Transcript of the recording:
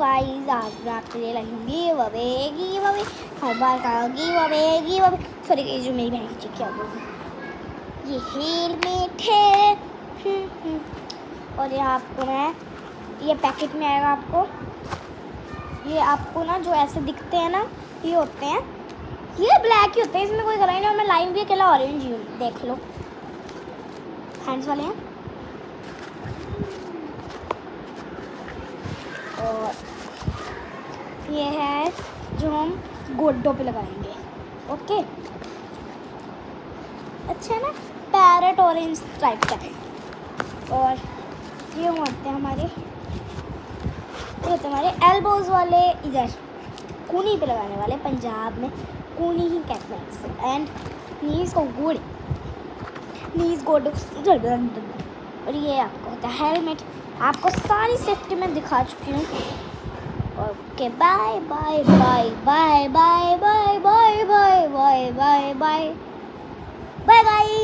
Guys आज मैं आपके लिए लाऊंगी गिव अवे हर बार का गिव अवे सॉरी ये जो मेरी बहन की क्या बोलूं, ये हेलमेट है। और ये आपको मैं ये पैकेट में आएगा आपको, ये आपको ना जो ऐसे दिखते हैं ना ये होते हैं, ये ब्लैक ही होते हैं, इसमें कोई कलर नहीं। और मैं लाइन भी अकेला ऑरेंज ही हूँ, देख लो हैंड्स वाले हैं। और ये है जो हम गोड्डों पे लगाएंगे। ओके अच्छा है ना, पैरेट ऑरेंज टाइप का है। और ये होते हैं हमारे एल्बोज वाले, इधर कूनी पे लगाने वाले, पंजाब में कूनी ही कहते हैं। एंड नीज को गुड़, नीज गोड। और ये आपको होता है हेलमेट। आपको सारी सेफ्टी में दिखा चुकी हूँ। Okay bye bye bye bye bye bye bye bye bye bye bye bye guys.